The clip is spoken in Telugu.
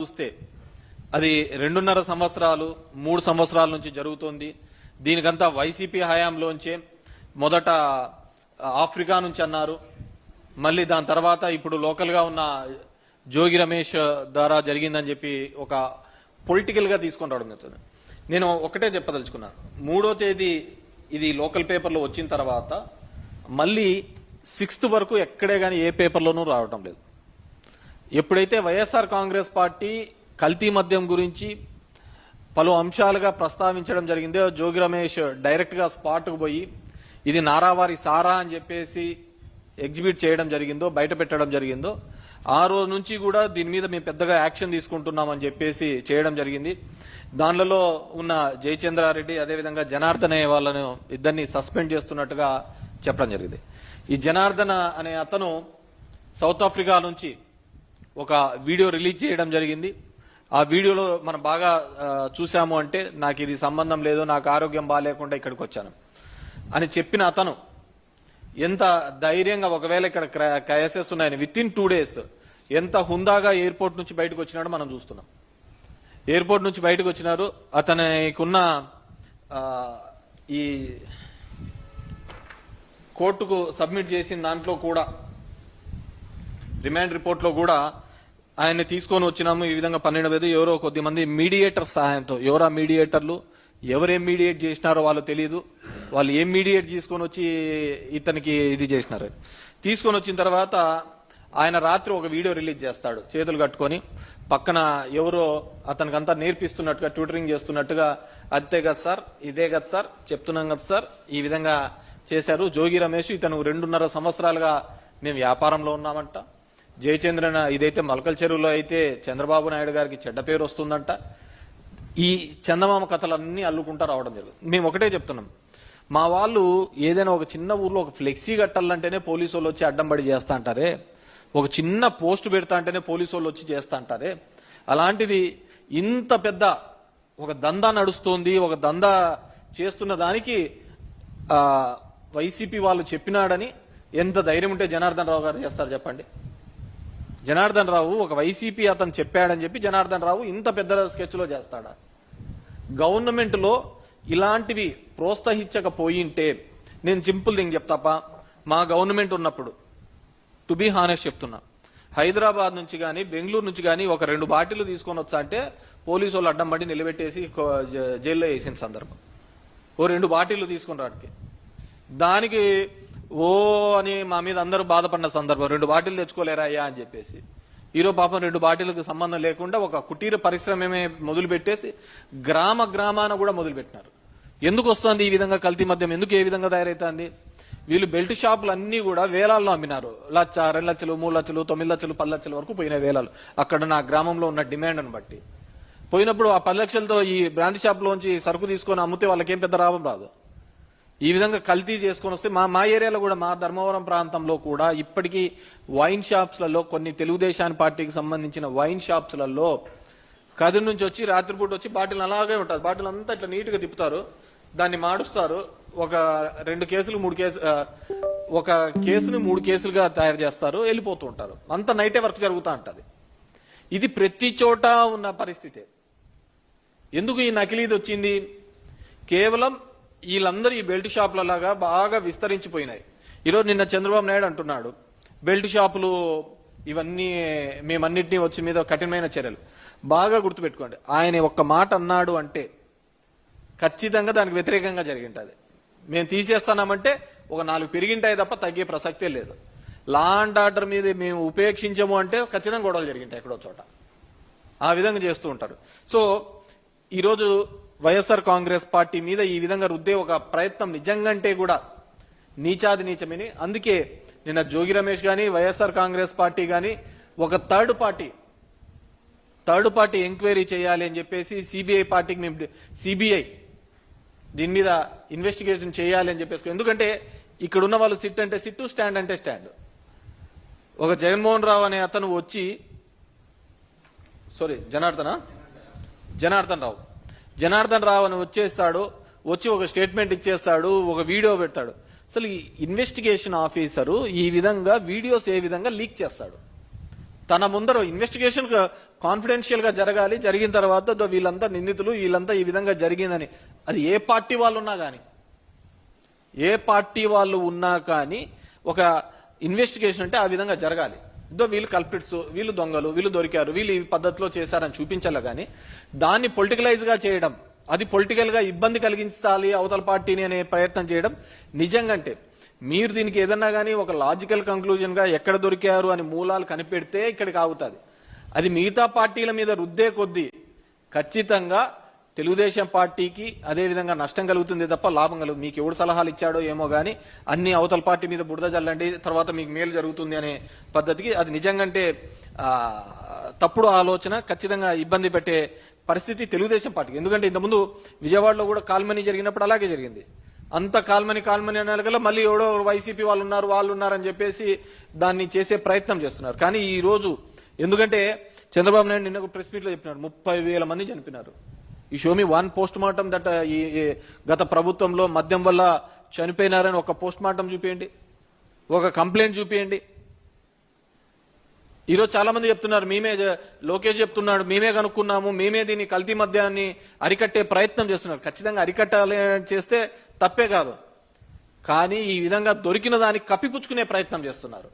చూస్తే అది 2.5 సంవత్సరాలు 3 సంవత్సరాల నుంచి జరుగుతోంది. దీనికంతా వైసీపీ హయాంలోంచే మొదట ఆఫ్రికా నుంచి అన్నారు, మళ్ళీ దాని తర్వాత ఇప్పుడు లోకల్ గా ఉన్న జోగి రమేష్ ద్వారా జరిగిందని చెప్పి ఒక పొలిటికల్ గా తీసుకొని రావడం జరుగుతుంది. నేను ఒకటే చెప్పదలుచుకున్నా, 3వ తేదీ ఇది లోకల్ పేపర్లో వచ్చిన తర్వాత మళ్ళీ 6th వరకు ఎక్కడే గానీ ఏ పేపర్లోనూ రావటం లేదు. ఎప్పుడైతే వైఎస్ఆర్ కాంగ్రెస్ పార్టీ కల్తీ మద్యం గురించి పలు అంశాలుగా ప్రస్తావించడం జరిగిందో, జోగి రమేష్ డైరెక్ట్ గా స్పాట్ కు పోయి ఇది నారావారి సారా అని చెప్పేసి ఎగ్జిబిట్ చేయడం జరిగిందో, బయట పెట్టడం జరిగిందో, ఆ రోజు నుంచి కూడా దీని మీద మేము పెద్దగా యాక్షన్ తీసుకుంటున్నామని చెప్పేసి చేయడం జరిగింది. దానిలో ఉన్న జయచంద్రారెడ్డి అదేవిధంగా జనార్దన్ అనే వాళ్ళను ఇద్దరిని సస్పెండ్ చేస్తున్నట్టుగా చెప్పడం జరిగింది. ఈ జనార్దన్ అనే అతను సౌత్ ఆఫ్రికా నుంచి ఒక వీడియో రిలీజ్ చేయడం జరిగింది. ఆ వీడియోలో మనం బాగా చూసాము అంటే, నాకు ఇది సంబంధం లేదు, నాకు ఆరోగ్యం బాగాలేకుండా ఇక్కడికి వచ్చాను అని చెప్పిన అతను ఎంత ధైర్యంగా, ఒకవేళ ఇక్కడ కేసెస్ ఉన్నాయని విత్-ఇన్ 2 days ఎంత హుందాగా ఎయిర్పోర్ట్ నుంచి బయటకు వచ్చినాడో మనం చూస్తున్నాం. ఎయిర్పోర్ట్ నుంచి బయటకు వచ్చినారు. అతనికున్న ఈ కోర్టుకు సబ్మిట్ చేసిన దాంట్లో కూడా, రిమాండ్ రిపోర్ట్ లో కూడా ఆయన్ని తీసుకొని వచ్చినాము. ఈ విధంగా 12 ఎవరో కొద్దిమంది మీడియేటర్ సహాయంతో, ఎవరా మీడియేటర్లు, ఎవరేం మీడియేట్ చేసినారో వాళ్ళు తెలియదు, వాళ్ళు ఏం మీడియేట్ తీసుకొని వచ్చి ఇతనికి ఇది చేసినారు. తీసుకొని వచ్చిన తర్వాత ఆయన రాత్రి ఒక వీడియో రిలీజ్ చేస్తాడు, చేతులు కట్టుకొని పక్కన ఎవరో అతనికంతా నేర్పిస్తున్నట్టుగా, ట్యూటరింగ్ చేస్తున్నట్టుగా, అంతే కదా సార్, ఇదే కదా సార్, చెప్తున్నాం కదా సార్, ఈ విధంగా చేశారు. జోగి రమేష్ ఇతను 2.5 సంవత్సరాలుగా మేము వ్యాపారంలో ఉన్నామంట. జయచంద్రన్ ఇదైతే మలకల్ చెరువులో అయితే చంద్రబాబు నాయుడు గారికి చెడ్డ పేరు వస్తుందంట. ఈ చందమామ కథలన్నీ అల్లుకుంటా రావడం జరుగుతుంది. మేము ఒకటే చెప్తున్నాం, మా వాళ్ళు ఏదైనా ఒక చిన్న ఊర్లో ఒక ఫ్లెక్సీ కట్టాలంటేనే పోలీసు వాళ్ళు వచ్చి అడ్డం పడి చేస్తా అంటారే, ఒక చిన్న పోస్ట్ పెడతా అంటేనే పోలీసు వాళ్ళు వచ్చి చేస్తా అంటారే, అలాంటిది ఇంత పెద్ద ఒక దందా నడుస్తోంది, ఒక దందా చేస్తున్న దానికి వైసీపీ వాళ్ళు చెప్పినాడని ఎంత ధైర్యం ఉంటే జనార్దన్ రావు గారు చేస్తారు చెప్పండి. జనార్దన్ రావు ఒక వైసీపీ అతను చెప్పాడని చెప్పి జనార్దన్ రావు ఇంత పెద్ద స్కెచ్ లో చేస్తాడా? గవర్నమెంట్ లో ఇలాంటివి ప్రోత్సహించకపోయింటే, నేను సింపుల్ థింగ్ చెప్తాపా, మా గవర్నమెంట్ ఉన్నప్పుడు టు బి హానెస్ట్ చెప్తున్నా, హైదరాబాద్ నుంచి గానీ బెంగళూరు నుంచి గానీ ఒక 2 బాటిల్ తీసుకొని వచ్చా అంటే పోలీసు వాళ్ళు అడ్డం పడి నిలబెట్టేసి జైల్లో వేసిన సందర్భం. ఓ 2 బాటిల్ తీసుకుని రాటికి, దానికి ఓ అని మా మీద అందరూ బాధపడిన సందర్భం. 2 బాటిల్ తెచ్చుకోలేరా అయ్యా అని చెప్పేసి. ఈరోజు పాపం 2 బాటిల్కి సంబంధం లేకుండా ఒక కుటీర పరిశ్రమే మొదలు పెట్టేసి గ్రామాన కూడా మొదలు పెట్టినారు. ఎందుకు వస్తుంది ఈ విధంగా కల్తీ మద్యం? ఎందుకు ఏ విధంగా తయారైతుంది? వీళ్ళు బెల్ట్ షాపులు అన్ని కూడా వేలాల్లో అమ్మినారు. 1,00,000, 2 లక్షలు, 3 లక్షలు, 9 లక్షలు, 10 లక్షల వరకు పోయిన వేలాలు. అక్కడ నా గ్రామంలో ఉన్న డిమాండ్ను బట్టి పోయినప్పుడు ఆ 10 లక్షలతో ఈ బ్రాంతి షాప్లోంచి సరుకు తీసుకొని అమ్మితే వాళ్ళకేం పెద్ద లాభం రాదు. ఈ విధంగా కల్తీ చేసుకొని వస్తే మా ఏరియాలో కూడా, మా ధర్మవరం ప్రాంతంలో కూడా ఇప్పటికీ వైన్ షాప్స్లలో, కొన్ని తెలుగుదేశం పార్టీకి సంబంధించిన వైన్ షాప్స్లలో కదిరి నుంచి వచ్చి రాత్రిపూట వచ్చి బాటిల్ అలాగే ఉంటుంది, బాటిల్ అంతా ఇట్లా నీట్ గా తిప్పుతారు, దాన్ని మాడుస్తారు, ఒక 2 కేసులు 3 కేసు, ఒక కేసుని 3 కేసులుగా తయారు చేస్తారు, వెళ్ళిపోతూ ఉంటారు. అంత నైటే వర్క్ జరుగుతూ ఉంటది. ఇది ప్రతి చోట ఉన్న పరిస్థితి. ఎందుకు ఈ నకిలీది వచ్చింది? కేవలం వీళ్ళందరూ ఈ బెల్ట్ షాపులలాగా బాగా విస్తరించిపోయినాయి. ఈరోజు నిన్న చంద్రబాబు నాయుడు అంటున్నాడు, బెల్ట్ షాపులు ఇవన్నీ మేమన్నింటినీ వచ్చి మీద కఠినమైన చర్యలు. బాగా గుర్తుపెట్టుకోండి, ఆయన ఒక్క మాట అన్నాడు అంటే ఖచ్చితంగా దానికి వ్యతిరేకంగా జరిగింటది. మేము తీసేస్తామంటే ఒక 4 పెరిగింటాయి తప్ప తగ్గే ప్రసక్తే లేదు. లా అండ్ ఆర్డర్ మీద మేము ఉపేక్షించము అంటే ఖచ్చితంగా గొడవలు జరిగింటాయి ఎక్కడో చోట. ఆ విధంగా చేస్తూ ఉంటారు. సో ఈరోజు వైఎస్ఆర్ కాంగ్రెస్ పార్టీ మీద ఈ విధంగా రుద్దే ఒక ప్రయత్నం నిజంగంటే కూడా నీచాది నీచమని. అందుకే నిన్న జోగి రమేష్ గాని, వైఎస్ఆర్ కాంగ్రెస్ పార్టీ గాని ఒక థర్డ్ పార్టీ ఎంక్వైరీ చేయాలి అని చెప్పేసి సిబిఐ పార్టీకి మేము సిబిఐ దీని మీద ఇన్వెస్టిగేషన్ చేయాలి అని చెప్పేసి. ఎందుకంటే ఇక్కడ ఉన్న వాళ్ళు సిట్ అంటే సిట్టు, స్టాండ్ అంటే స్టాండ్. ఒక జగన్మోహన్ రావు అనే అతను వచ్చి, జనార్దన్ రావు అని వచ్చేస్తాడు, వచ్చి ఒక స్టేట్మెంట్ ఇచ్చేస్తాడు, ఒక వీడియో పెడతాడు. అసలు ఈ ఇన్వెస్టిగేషన్ ఆఫీసరు ఈ విధంగా వీడియోస్ ఏ విధంగా లీక్ చేస్తాడు? తన ముందర ఇన్వెస్టిగేషన్ కాన్ఫిడెన్షియల్ గా జరగాలి, జరిగిన తర్వాత వీళ్ళంతా నిందితులు, వీళ్ళంతా ఈ విధంగా జరిగిందని, అది ఏ పార్టీ వాళ్ళు ఉన్నా కానీ, ఏ పార్టీ వాళ్ళు ఉన్నా కానీ ఒక ఇన్వెస్టిగేషన్ అంటే ఆ విధంగా జరగాలి. వీళ్ళు కల్పిట్స్, వీళ్ళు దొంగలు, వీళ్ళు దొరికారు, వీళ్ళు ఈ పద్ధతిలో చేశారని చూపించాలి. కానీ దాన్ని పొలిటికలైజ్ గా చేయడం, అది పొలిటికల్ గా ఇబ్బంది కలిగించాలి అవతల పార్టీని అనే ప్రయత్నం చేయడం నిజంగా అంటే మీరు దీనికి ఏదన్నా కానీ ఒక లాజికల్ కంక్లూజన్ గా ఎక్కడ దొరికారు అని మూలాలు కనిపెడితే ఇక్కడికి ఆగుతుంది. అది మిగతా పార్టీల మీద రుద్దే కొద్దీ ఖచ్చితంగా తెలుగుదేశం పార్టీకి అదే విధంగా నష్టం కలుగుతుంది తప్ప లాభం కలుగుతుంది. మీకు ఎవడు సలహాలు ఇచ్చాడో ఏమో గానీ అన్ని అవతల పార్టీ మీద బురద జల్లండి, తర్వాత మీకు మేలు జరుగుతుంది అనే పద్ధతికి అది నిజంగా తప్పుడు ఆలోచన, ఖచ్చితంగా ఇబ్బంది పెట్టే పరిస్థితి తెలుగుదేశం పార్టీకి. ఎందుకంటే ఇంతకుముందు విజయవాడలో కూడా కాల్మనీ జరిగినప్పుడు అలాగే జరిగింది. అంత కాల్మనీ అనే మళ్ళీ ఎవడో వైసీపీ వాళ్ళు ఉన్నారని చెప్పేసి దాన్ని చేసే ప్రయత్నం చేస్తున్నారు. కానీ ఈ రోజు ఎందుకంటే చంద్రబాబు నాయుడు నిన్న ప్రెస్ మీట్ లో చెప్పినారు 30,000 మంది చనిపోయినారు. ఈ Xiaomi one post mortem that ఈ గత ప్రభుత్వంలో మద్యం వల్ల చనిపోయినారని ఒక పోస్ట్ మార్టం చూపించండి, ఒక కంప్లైంట్ చూపించండి. ఈరోజు చాలా మంది చెప్తున్నారు, మేమే లోకేష్ చెప్తున్నాడు, మేమే కనుక్కున్నాము, మేమే దీన్ని కల్తీ మద్యాన్ని అరికట్టే ప్రయత్నం చేస్తున్నారు. ఖచ్చితంగా అరికట్టాలి చేస్తే తప్పే కాదు, కానీ ఈ విధంగా దొరికిన దాన్ని కప్పిపుచ్చుకునే ప్రయత్నం చేస్తున్నారు.